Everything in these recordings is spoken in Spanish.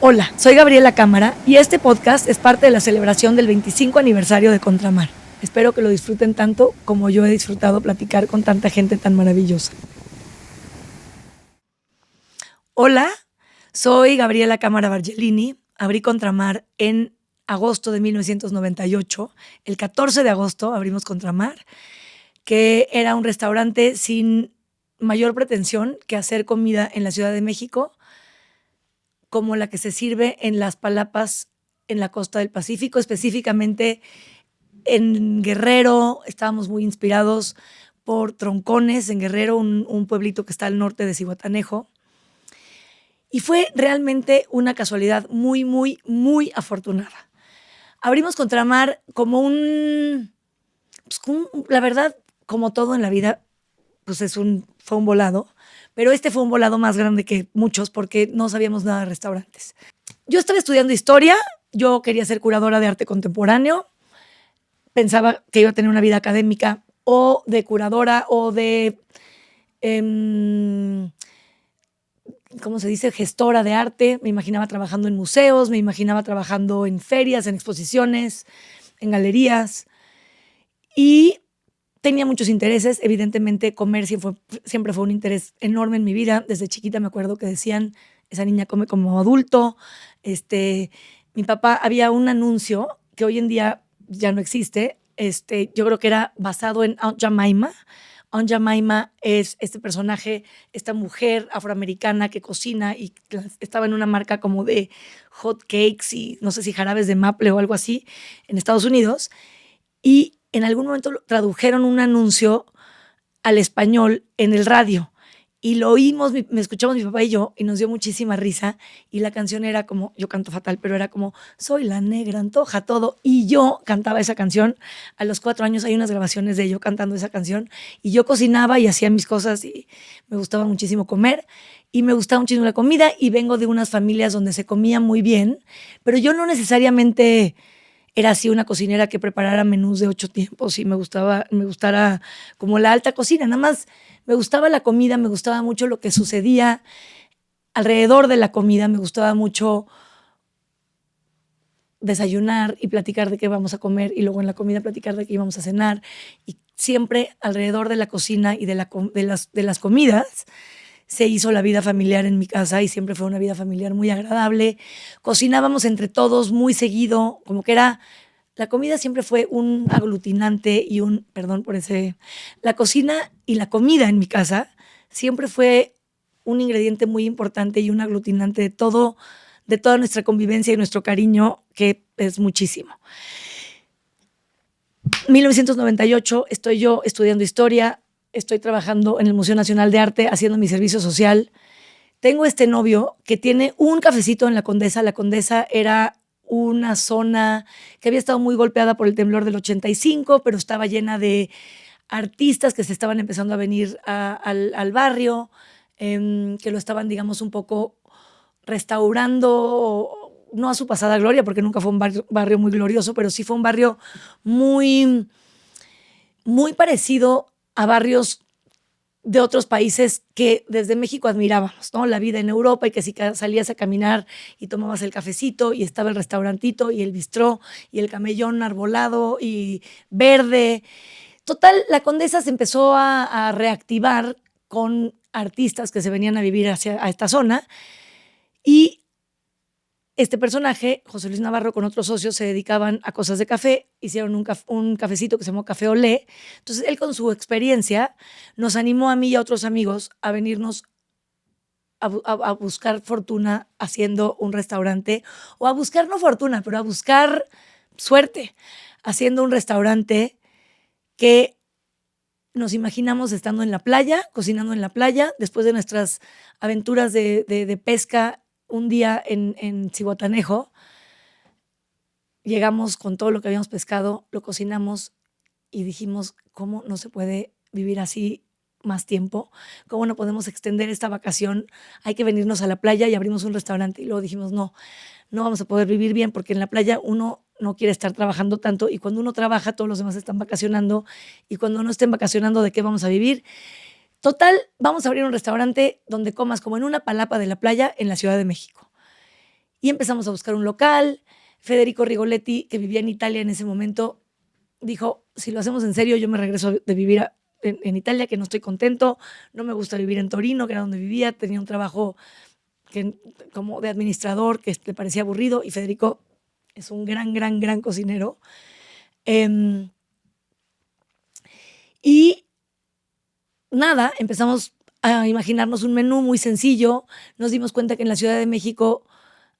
Hola, soy Gabriela Cámara y este podcast es parte de la celebración del 25 aniversario de Contramar. Espero que lo disfruten tanto como yo he disfrutado platicar con tanta gente tan maravillosa. Hola, soy Gabriela Cámara Bargelini. Abrí Contramar en agosto de 1998. El 14 de agosto abrimos Contramar, que era un restaurante sin mayor pretensión que hacer comida en la Ciudad de México, como la que se sirve en las palapas en la costa del Pacífico, específicamente en Guerrero. Estábamos muy inspirados por Troncones, en Guerrero, un pueblito que está al norte de Zihuatanejo. Y fue realmente una casualidad muy, muy, muy afortunada. Abrimos Contramar como la verdad, como todo en la vida, pues fue un volado, pero este fue un volado más grande que muchos porque no sabíamos nada de restaurantes. Yo estaba estudiando historia, yo quería ser curadora de arte contemporáneo, pensaba que iba a tener una vida académica o de curadora o de, ¿cómo se dice?, gestora de arte. Me imaginaba trabajando en museos, me imaginaba trabajando en ferias, en exposiciones, en galerías, y tenía muchos intereses. Evidentemente, comer siempre fue un interés enorme en mi vida. Desde chiquita me acuerdo que decían, esa niña come como adulto. Mi papá, había un anuncio que hoy en día ya no existe. Yo creo que era basado en Aunt Jemima. Aunt Jemima es este personaje, esta mujer afroamericana que cocina y estaba en una marca como de hot cakes y no sé si jarabes de maple o algo así en Estados Unidos. Y en algún momento tradujeron un anuncio al español en el radio y lo oímos, me escuchamos mi papá y yo, y nos dio muchísima risa. Y la canción era como, yo canto fatal, pero era como, soy la negra, antoja todo. Y yo cantaba esa canción. A los 4 años hay unas grabaciones de yo cantando esa canción, y yo cocinaba y hacía mis cosas, y me gustaba muchísimo comer y me gustaba muchísimo la comida. Y vengo de unas familias donde se comía muy bien, pero yo no necesariamente era así una cocinera que preparara menús de 8 tiempos y me gustara como la alta cocina. Nada más me gustaba la comida, me gustaba mucho lo que sucedía alrededor de la comida, me gustaba mucho desayunar y platicar de qué vamos a comer, y luego en la comida platicar de qué íbamos a cenar. Y siempre alrededor de la cocina y de las comidas se hizo la vida familiar en mi casa, y siempre fue una vida familiar muy agradable. Cocinábamos entre todos muy seguido, como que la comida siempre fue un aglutinante y la cocina y la comida en mi casa siempre fue un ingrediente muy importante y un aglutinante de toda nuestra convivencia y nuestro cariño, que es muchísimo. 1998, estoy yo estudiando historia, estoy trabajando en el Museo Nacional de Arte haciendo mi servicio social. Tengo este novio que tiene un cafecito en La Condesa. La Condesa era una zona que había estado muy golpeada por el temblor del 85, pero estaba llena de artistas que se estaban empezando a venir al barrio, que lo estaban, digamos, un poco restaurando, no a su pasada gloria, porque nunca fue un barrio muy glorioso, pero sí fue un barrio muy, muy parecido a barrios de otros países que desde México admirábamos, ¿no? La vida en Europa, y que si salías a caminar y tomabas el cafecito y estaba el restaurantito y el bistró y el camellón arbolado y verde. Total, la Condesa se empezó a reactivar con artistas que se venían a vivir a esta zona, y este personaje, José Luis Navarro, con otros socios se dedicaban a cosas de café, hicieron un cafecito que se llamó Café Olé. Entonces él, con su experiencia, nos animó a mí y a otros amigos a venirnos a buscar fortuna haciendo un restaurante, o a buscar no fortuna, pero a buscar suerte haciendo un restaurante que nos imaginamos estando en la playa, cocinando en la playa, después de nuestras aventuras de pesca. Un día en Zihuatanejo, llegamos con todo lo que habíamos pescado, lo cocinamos y dijimos, ¿cómo no se puede vivir así más tiempo? ¿Cómo no podemos extender esta vacación? Hay que venirnos a la playa, y abrimos un restaurante. Y luego dijimos, no vamos a poder vivir bien, porque en la playa uno no quiere estar trabajando tanto, y cuando uno trabaja todos los demás están vacacionando, y cuando no estén vacacionando, ¿de qué vamos a vivir? Total, vamos a abrir un restaurante donde comas como en una palapa de la playa en la Ciudad de México. Y empezamos a buscar un local. Federico Rigoletti, que vivía en Italia en ese momento, dijo, si lo hacemos en serio, yo me regreso de vivir en Italia, que no estoy contento, no me gusta vivir en Torino, que era donde vivía, tenía un trabajo como de administrador que le parecía aburrido, y Federico es un gran cocinero. Y nada, empezamos a imaginarnos un menú muy sencillo, nos dimos cuenta que en la Ciudad de México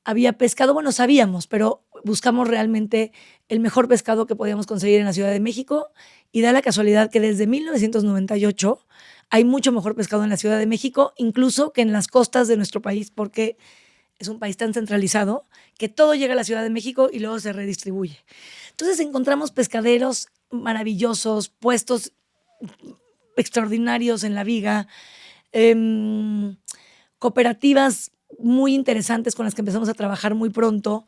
había pescado, bueno, sabíamos, pero buscamos realmente el mejor pescado que podíamos conseguir en la Ciudad de México, y da la casualidad que desde 1998 hay mucho mejor pescado en la Ciudad de México, incluso que en las costas de nuestro país, porque es un país tan centralizado que todo llega a la Ciudad de México y luego se redistribuye. Entonces encontramos pescaderos maravillosos, puestos extraordinarios en la viga, cooperativas muy interesantes con las que empezamos a trabajar muy pronto.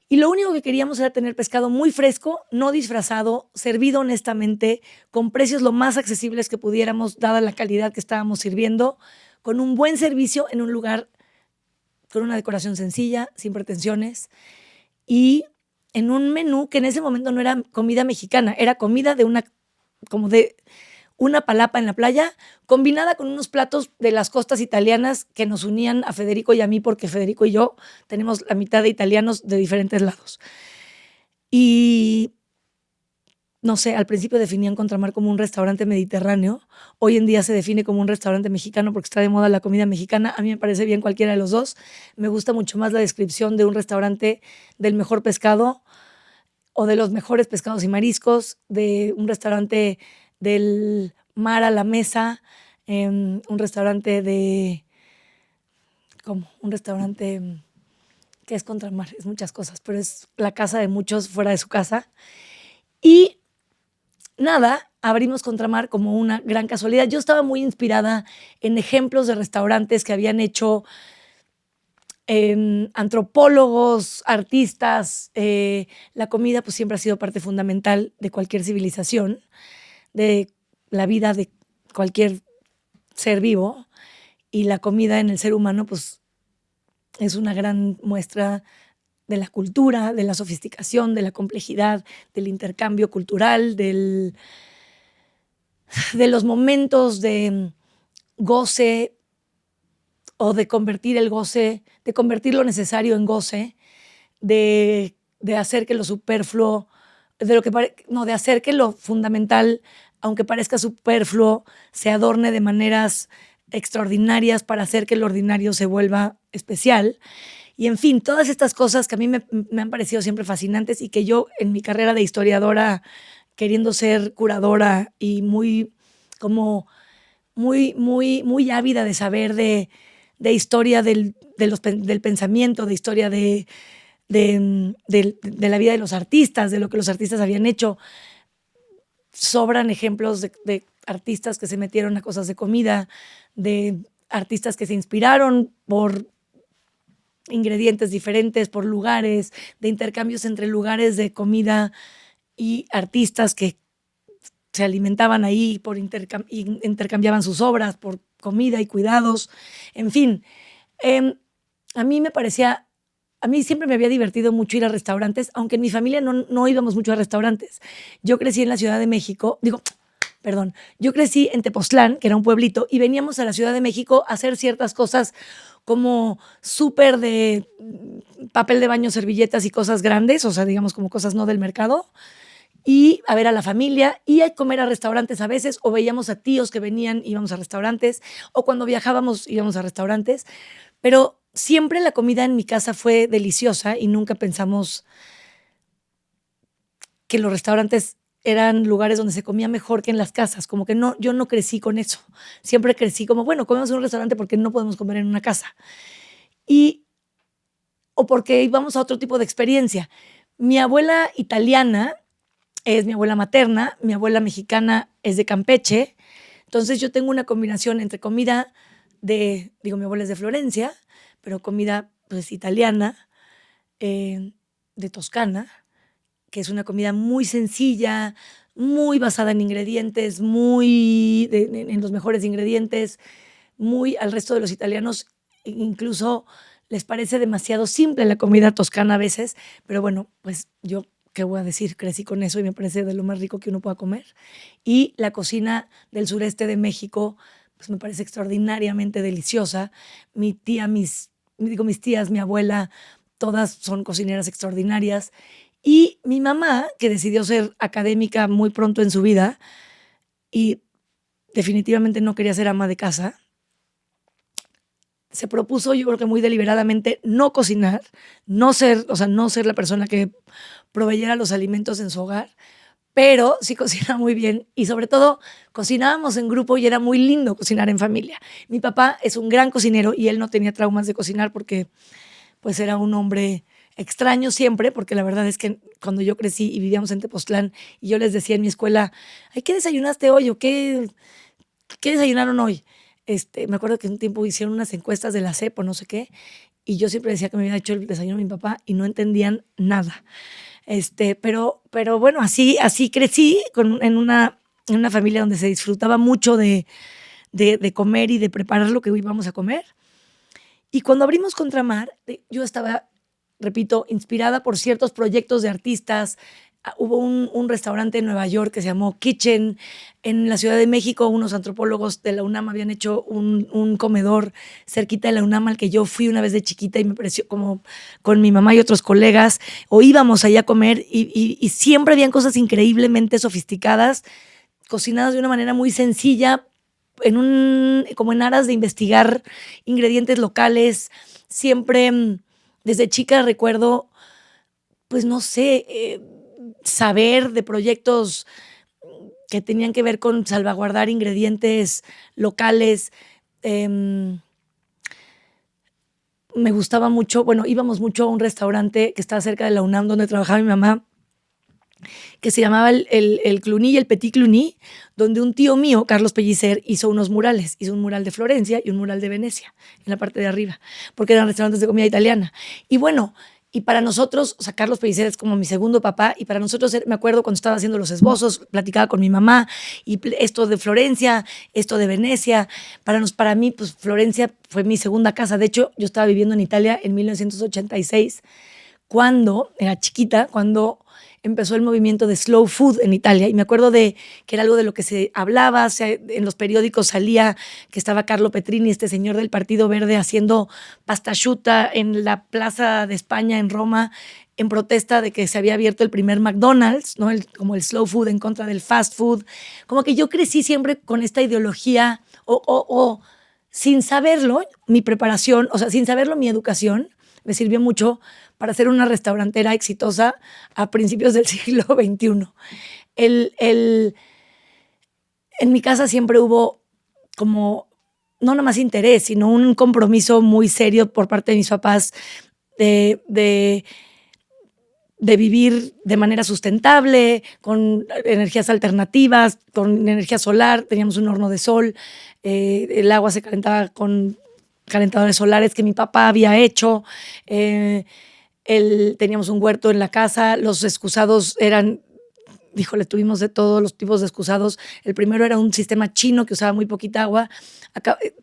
Y lo único que queríamos era tener pescado muy fresco, no disfrazado, servido honestamente, con precios lo más accesibles que pudiéramos, dada la calidad que estábamos sirviendo, con un buen servicio en un lugar con una decoración sencilla, sin pretensiones, y en un menú que en ese momento no era comida mexicana, era comida como de una palapa en la playa, combinada con unos platos de las costas italianas que nos unían a Federico y a mí, porque Federico y yo tenemos la mitad de italianos de diferentes lados. Y no sé, al principio definían Contramar como un restaurante mediterráneo, hoy en día se define como un restaurante mexicano porque está de moda la comida mexicana. A mí me parece bien cualquiera de los dos, me gusta mucho más la descripción de un restaurante del mejor pescado o de los mejores pescados y mariscos, de un restaurante del mar a la mesa, un restaurante un restaurante que es Contramar, es muchas cosas, pero es la casa de muchos fuera de su casa. Y nada, abrimos Contramar como una gran casualidad. Yo estaba muy inspirada en ejemplos de restaurantes que habían hecho antropólogos, artistas. La comida pues siempre ha sido parte fundamental de cualquier civilización, de la vida de cualquier ser vivo, y la comida en el ser humano pues es una gran muestra de la cultura, de la sofisticación, de la complejidad, del intercambio cultural, de los momentos de goce, o de convertir el goce, de convertir lo necesario en goce, de hacer que lo superfluo, de hacer que lo fundamental, aunque parezca superfluo, se adorne de maneras extraordinarias para hacer que lo ordinario se vuelva especial. Y en fin, todas estas cosas que a mí me han parecido siempre fascinantes, y que yo en mi carrera de historiadora, queriendo ser curadora y muy ávida de saber de historia del pensamiento, de historia de la vida de los artistas, de lo que los artistas habían hecho. Sobran ejemplos de artistas que se metieron a cosas de comida, de artistas que se inspiraron por ingredientes diferentes, por lugares, de intercambios entre lugares de comida y artistas que se alimentaban ahí y intercambiaban sus obras por comida y cuidados. En fin, a mí siempre me había divertido mucho ir a restaurantes, aunque en mi familia no íbamos mucho a restaurantes. Yo crecí en la Ciudad de México, yo crecí en Tepoztlán, que era un pueblito, y veníamos a la Ciudad de México a hacer ciertas cosas como súper de papel de baño, servilletas y cosas grandes, o sea, digamos como cosas no del mercado, y a ver a la familia y a comer a restaurantes a veces, o veíamos a tíos que venían, íbamos a restaurantes, o cuando viajábamos íbamos a restaurantes, pero siempre la comida en mi casa fue deliciosa y nunca pensamos que los restaurantes eran lugares donde se comía mejor que en las casas, como que no, yo no crecí con eso. Siempre crecí como, bueno, comemos en un restaurante porque no podemos comer en una casa. O porque íbamos a otro tipo de experiencia. Mi abuela italiana es mi abuela materna, mi abuela mexicana es de Campeche, entonces yo tengo una combinación entre comida mi abuela es de Florencia, pero comida pues italiana, de Toscana, que es una comida muy sencilla, muy basada en ingredientes, en los mejores ingredientes, muy al resto de los italianos, incluso les parece demasiado simple la comida toscana a veces, pero bueno, pues yo, ¿qué voy a decir? Crecí con eso y me parece de lo más rico que uno pueda comer. Y la cocina del sureste de México, pues me parece extraordinariamente deliciosa. Mi tía, mis tías, mi abuela, todas son cocineras extraordinarias. Y mi mamá, que decidió ser académica muy pronto en su vida y definitivamente no quería ser ama de casa, se propuso, yo creo que muy deliberadamente, no cocinar, no ser la persona que proveyera los alimentos en su hogar, pero sí cocina muy bien y sobre todo cocinábamos en grupo y era muy lindo cocinar en familia. Mi papá es un gran cocinero y él no tenía traumas de cocinar porque pues era un hombre extraño siempre, porque la verdad es que cuando yo crecí y vivíamos en Tepoztlán y yo les decía en mi escuela, ay, ¿qué desayunaste hoy? ¿O qué desayunaron hoy? Me acuerdo que un tiempo hicieron unas encuestas de la CEP o no sé qué, y yo siempre decía que me había hecho el desayuno mi papá y no entendían nada. Pero bueno, así crecí en una familia donde se disfrutaba mucho de comer y de preparar lo que íbamos a comer. Y cuando abrimos Contramar, yo estaba, repito, inspirada por ciertos proyectos de artistas. Hubo un restaurante en Nueva York que se llamó Kitchen. En la Ciudad de México, unos antropólogos de la UNAM habían hecho un comedor cerquita de la UNAM al que yo fui una vez de chiquita y me pareció como con mi mamá y otros colegas, o íbamos allá a comer y siempre habían cosas increíblemente sofisticadas, cocinadas de una manera muy sencilla, como en aras de investigar ingredientes locales. Siempre, desde chica recuerdo, pues no sé, saber de proyectos que tenían que ver con salvaguardar ingredientes locales. Em, Me gustaba mucho, bueno, íbamos mucho a un restaurante que estaba cerca de la UNAM donde trabajaba mi mamá, que se llamaba el Cluny y el Petit Cluny, donde un tío mío, Carlos Pellicer, hizo unos murales. Hizo un mural de Florencia y un mural de Venecia, en la parte de arriba, porque eran restaurantes de comida italiana. Y bueno, y para nosotros, o sea, Carlos Pellicer es como mi segundo papá, y para nosotros, me acuerdo cuando estaba haciendo los esbozos, platicaba con mi mamá, y esto de Florencia, esto de Venecia, para mí, pues Florencia fue mi segunda casa. De hecho, yo estaba viviendo en Italia en 1986, cuando era chiquita, cuando empezó el movimiento de slow food en Italia. Y me acuerdo de que era algo de lo que se hablaba, en los periódicos salía que estaba Carlo Petrini, este señor del Partido Verde, haciendo pasta asciutta en la Plaza de España en Roma, en protesta de que se había abierto el primer McDonald's, ¿no? Como el slow food en contra del fast food. Como que yo crecí siempre con esta ideología, o sin saberlo, mi preparación, o sea, sin saberlo, mi educación me sirvió mucho para ser una restaurantera exitosa a principios del siglo XXI. El, el, en mi casa siempre hubo como, no nomás interés, sino un compromiso muy serio por parte de mis papás de, de, de vivir de manera sustentable, con energías alternativas, con energía solar. Teníamos un horno de sol, el agua se calentaba con calentadores solares que mi papá había hecho. Teníamos un huerto en la casa, los excusados eran, híjole, tuvimos de todos los tipos de excusados. El primero era un sistema chino que usaba muy poquita agua.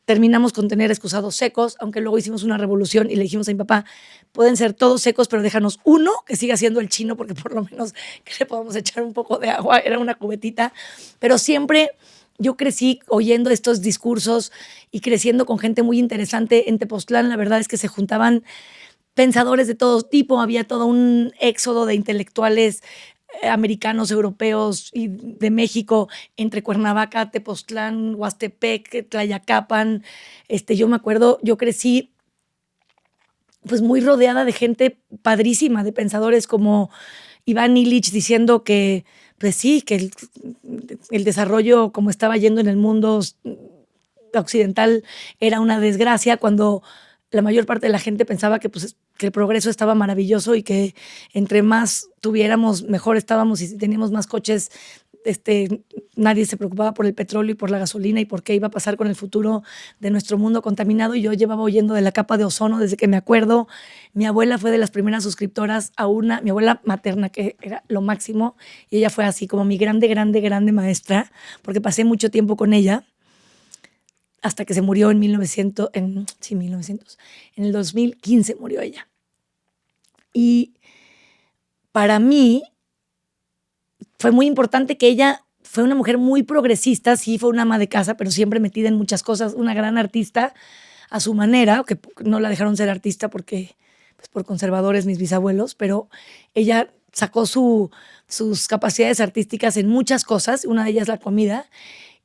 Terminamos con tener excusados secos, aunque luego hicimos una revolución y le dijimos a mi papá, pueden ser todos secos, pero déjanos uno que siga siendo el chino, porque por lo menos que le podamos echar un poco de agua, era una cubetita. Pero siempre yo crecí oyendo estos discursos y creciendo con gente muy interesante en Tepoztlán. La verdad es que se juntaban pensadores de todo tipo, había todo un éxodo de intelectuales americanos, europeos y de México, entre Cuernavaca, Tepoztlán, Huastepec, Tlayacapan. Yo me acuerdo, yo crecí pues muy rodeada de gente padrísima, de pensadores como Iván Illich diciendo que, pues sí, que el desarrollo como estaba yendo en el mundo occidental era una desgracia, cuando la mayor parte de la gente pensaba que, pues, que el progreso estaba maravilloso y que entre más tuviéramos, mejor estábamos, y si teníamos más coches, nadie se preocupaba por el petróleo y por la gasolina y por qué iba a pasar con el futuro de nuestro mundo contaminado. Y yo llevaba oyendo de la capa de ozono desde que me acuerdo. Mi abuela fue de las primeras suscriptoras mi abuela materna, que era lo máximo, y ella fue así como mi grande, grande, grande maestra, porque pasé mucho tiempo con ella. hasta que se murió en 1900, en el 2015 murió ella. Y para mí fue muy importante que ella fue una mujer muy progresista, sí fue una ama de casa, pero siempre metida en muchas cosas, una gran artista a su manera, que no la dejaron ser artista porque, pues, por conservadores mis bisabuelos, pero ella sacó sus capacidades artísticas en muchas cosas, una de ellas la comida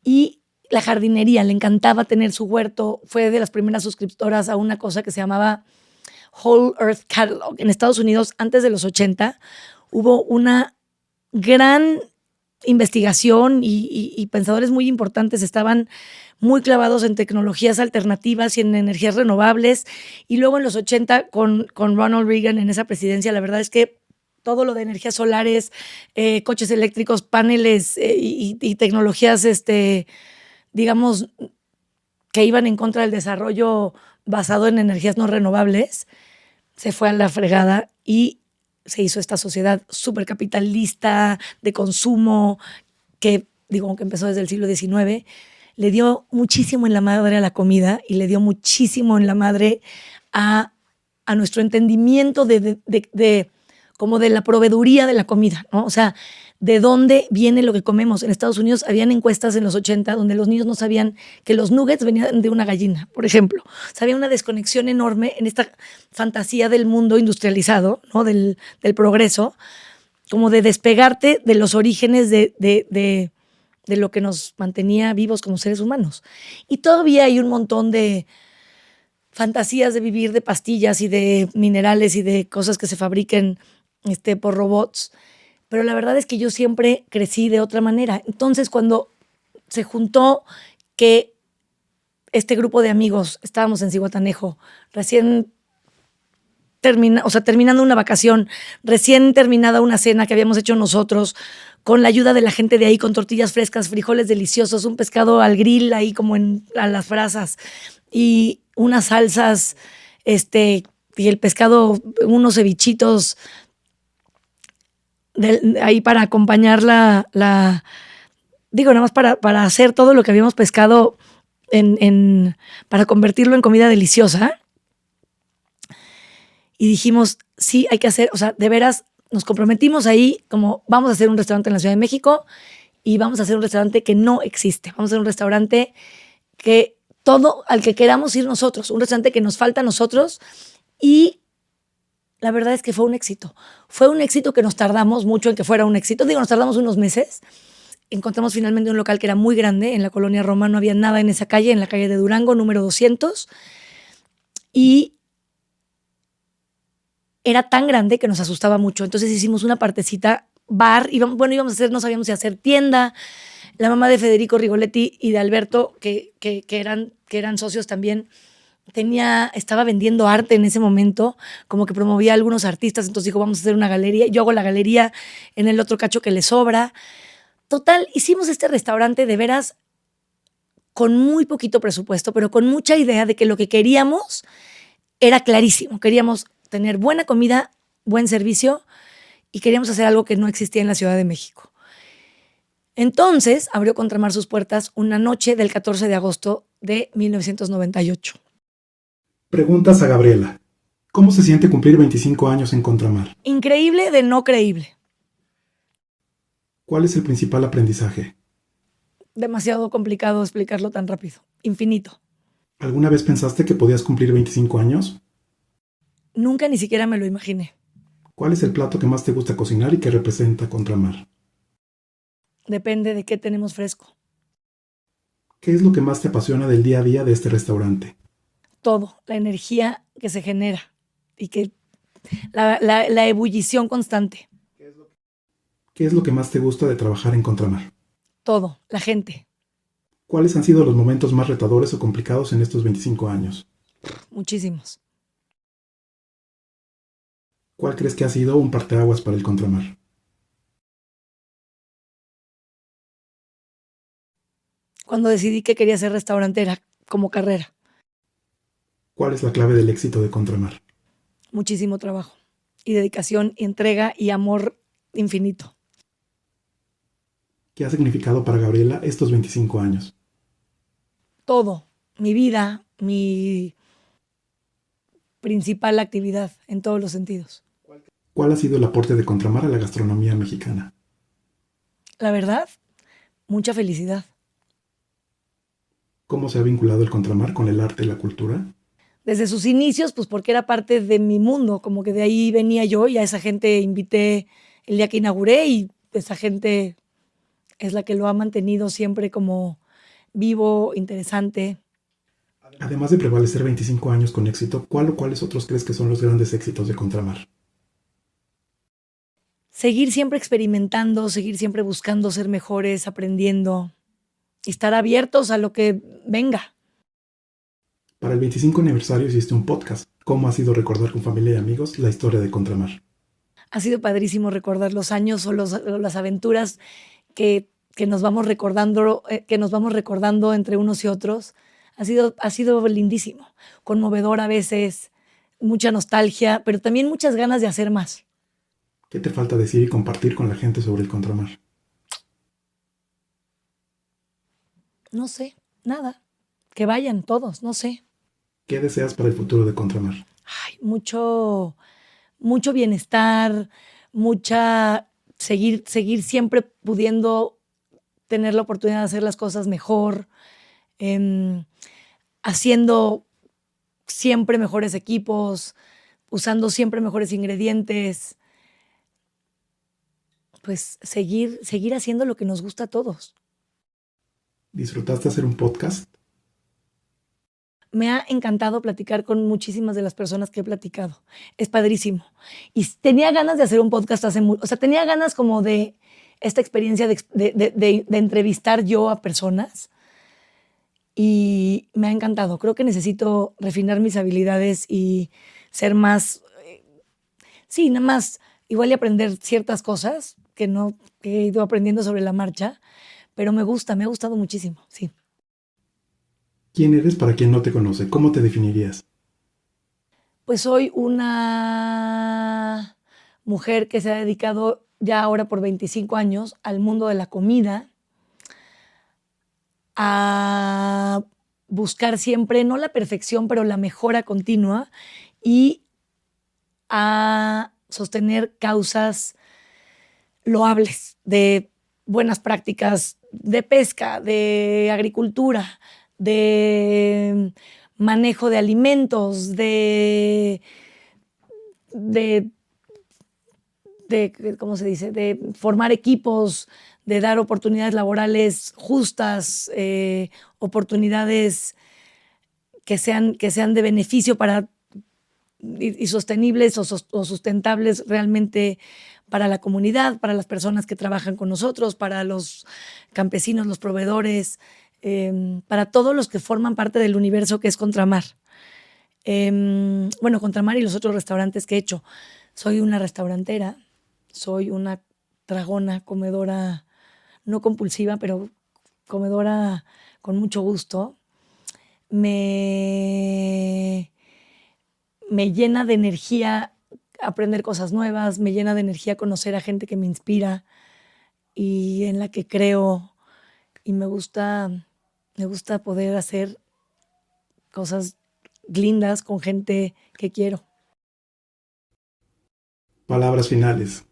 y la jardinería, le encantaba tener su huerto, fue de las primeras suscriptoras a una cosa que se llamaba Whole Earth Catalog. En Estados Unidos, antes de los 80, hubo una gran investigación y pensadores muy importantes estaban muy clavados en tecnologías alternativas y en energías renovables. Y luego en los 80, con Ronald Reagan en esa presidencia, la verdad es que todo lo de energías solares, coches eléctricos, paneles y tecnologías, digamos, que iban en contra del desarrollo basado en energías no renovables, se fue a la fregada y se hizo esta sociedad súper capitalista, de consumo, que, digo, que empezó desde el siglo XIX, le dio muchísimo en la madre a la comida y le dio muchísimo en la madre a nuestro entendimiento como de la proveeduría de la comida, ¿no? O sea, de dónde viene lo que comemos. En Estados Unidos habían encuestas en los 80 donde los niños no sabían que los nuggets venían de una gallina, por ejemplo. O sea, había una desconexión enorme en esta fantasía del mundo industrializado, ¿no? Del progreso, como de despegarte de los orígenes de lo que nos mantenía vivos como seres humanos. Y todavía hay un montón de fantasías de vivir de pastillas y de minerales y de cosas que se fabriquen por robots, pero la verdad es que yo siempre crecí de otra manera. Entonces, cuando se juntó que este grupo de amigos, estábamos en Zihuatanejo, recién terminando una vacación, recién terminada una cena que habíamos hecho nosotros, con la ayuda de la gente de ahí, con tortillas frescas, frijoles deliciosos, un pescado al grill ahí como a las brasas y unas salsas, y el pescado, unos cevichitos ahí para acompañar digo, nada más para hacer todo lo que habíamos pescado para convertirlo en comida deliciosa. Y dijimos, sí, hay que hacer, o sea, de veras, nos comprometimos ahí como vamos a hacer un restaurante en la Ciudad de México y vamos a hacer un restaurante que no existe. Vamos a hacer un restaurante que todo al que queramos ir nosotros, un restaurante que nos falta a nosotros. Y la verdad es que fue un éxito. Fue un éxito que nos tardamos mucho en que fuera un éxito. Digo, nos tardamos unos meses. Encontramos finalmente un local que era muy grande en la Colonia Roma. No había nada en esa calle, en la calle de Durango, número 200. Y era tan grande que nos asustaba mucho. Entonces hicimos una partecita bar. Íbamos a hacer, no sabíamos si hacer tienda. La mamá de Federico Rigoletti y de Alberto, que eran socios también, estaba vendiendo arte en ese momento, como que promovía a algunos artistas, entonces dijo, vamos a hacer una galería. Yo hago la galería en el otro cacho que le sobra. Total, hicimos este restaurante de veras con muy poquito presupuesto, pero con mucha idea de que lo que queríamos era clarísimo. Queríamos tener buena comida, buen servicio y queríamos hacer algo que no existía en la Ciudad de México. Entonces abrió Contramar sus puertas una noche del 14 de agosto de 1998. Preguntas a Gabriela. ¿Cómo se siente cumplir 25 años en Contramar? Increíble de no creíble. ¿Cuál es el principal aprendizaje? Demasiado complicado explicarlo tan rápido. Infinito. ¿Alguna vez pensaste que podías cumplir 25 años? Nunca ni siquiera me lo imaginé. ¿Cuál es el plato que más te gusta cocinar y que representa Contramar? Depende de qué tenemos fresco. ¿Qué es lo que más te apasiona del día a día de este restaurante? Todo, la energía que se genera y que la ebullición constante. ¿Qué es lo que más te gusta de trabajar en Contramar? Todo, la gente. ¿Cuáles han sido los momentos más retadores o complicados en estos 25 años? Muchísimos. ¿Cuál crees que ha sido un parteaguas para el Contramar? Cuando decidí que quería ser restaurantera como carrera. ¿Cuál es la clave del éxito de Contramar? Muchísimo trabajo y dedicación y entrega y amor infinito. ¿Qué ha significado para Gabriela estos 25 años? Todo. mi vida, mi principal actividad en todos los sentidos. ¿Cuál ha sido el aporte de Contramar a la gastronomía mexicana? La verdad, mucha felicidad. ¿Cómo se ha vinculado el Contramar con el arte y la cultura? Desde sus inicios, pues porque era parte de mi mundo, como que de ahí venía yo y a esa gente invité el día que inauguré y esa gente es la que lo ha mantenido siempre como vivo, interesante. Además de prevalecer 25 años con éxito, ¿cuál o cuáles otros crees que son los grandes éxitos de Contramar? Seguir siempre experimentando, seguir siempre buscando ser mejores, aprendiendo y estar abiertos a lo que venga. Para el 25 aniversario hiciste un podcast. ¿Cómo ha sido recordar con familia y amigos la historia de Contramar? Ha sido padrísimo recordar los años o las aventuras que nos vamos recordando entre unos y otros. Ha sido lindísimo, conmovedor a veces, mucha nostalgia, pero también muchas ganas de hacer más. ¿Qué te falta decir y compartir con la gente sobre el Contramar? No sé, nada. Que vayan todos, no sé. ¿Qué deseas para el futuro de Contramar? Ay, mucho bienestar, seguir siempre pudiendo tener la oportunidad de hacer las cosas mejor, haciendo siempre mejores equipos, usando siempre mejores ingredientes, pues seguir haciendo lo que nos gusta a todos. ¿Disfrutaste hacer un podcast? Me ha encantado platicar con muchísimas de las personas que he platicado. Es padrísimo. Y tenía ganas de hacer un podcast tenía ganas como de esta experiencia de entrevistar yo a personas y me ha encantado. Creo que necesito refinar mis habilidades y ser más, sí, nada más, igual y aprender ciertas cosas que he ido aprendiendo sobre la marcha, pero me ha gustado muchísimo, sí. ¿Quién eres para quien no te conoce? ¿Cómo te definirías? Pues soy una mujer que se ha dedicado ya ahora por 25 años al mundo de la comida, a buscar siempre, no la perfección, pero la mejora continua y a sostener causas loables de buenas prácticas de pesca, de agricultura, de manejo de alimentos, ¿cómo se dice? De formar equipos, de dar oportunidades laborales justas, oportunidades que sean de beneficio y sostenibles o sustentables realmente para la comunidad, para las personas que trabajan con nosotros, para los campesinos, los proveedores, para todos los que forman parte del universo que es Contramar. Contramar y los otros restaurantes que he hecho. Soy una restaurantera, soy una tragona, comedora, no compulsiva, pero comedora con mucho gusto. Me llena de energía aprender cosas nuevas, me llena de energía conocer a gente que me inspira y en la que creo, y me gusta poder hacer cosas lindas con gente que quiero. Palabras finales.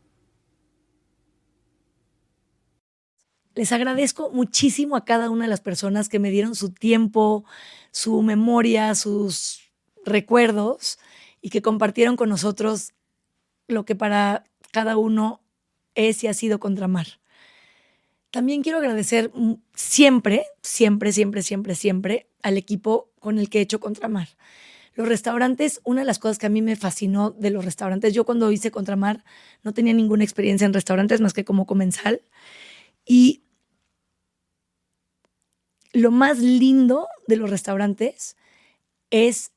Les agradezco muchísimo a cada una de las personas que me dieron su tiempo, su memoria, sus recuerdos y que compartieron con nosotros lo que para cada uno es y ha sido Contramar. También quiero agradecer siempre al equipo con el que he hecho Contramar. Los restaurantes, una de las cosas que a mí me fascinó de los restaurantes, yo cuando hice Contramar no tenía ninguna experiencia en restaurantes más que como comensal, y lo más lindo de los restaurantes es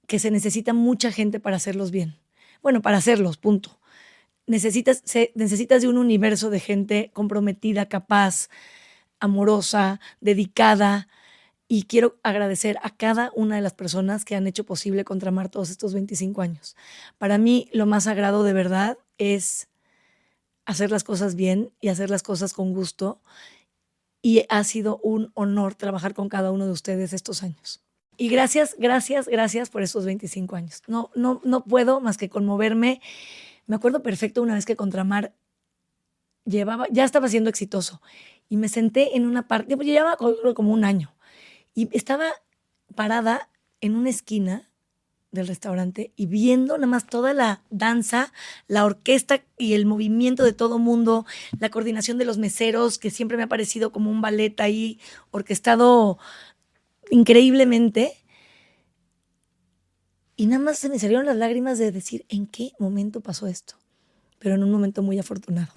que se necesita mucha gente para hacerlos bien. Bueno, para hacerlos, punto. Necesitas de un universo de gente comprometida, capaz, amorosa, dedicada. Y quiero agradecer a cada una de las personas que han hecho posible Contramar todos estos 25 años. Para mí, lo más sagrado de verdad es hacer las cosas bien y hacer las cosas con gusto y ha sido un honor trabajar con cada uno de ustedes estos años. Y gracias por estos 25 años. No puedo más que conmoverme. Me acuerdo perfecto una vez que Contramar ya estaba siendo exitoso y me senté en una parte, pues llevaba como un año y estaba parada en una esquina del restaurante y viendo nada más toda la danza, la orquesta y el movimiento de todo mundo, la coordinación de los meseros, que siempre me ha parecido como un ballet ahí orquestado increíblemente. Y nada más se me salieron las lágrimas de decir, ¿en qué momento pasó esto? Pero en un momento muy afortunado.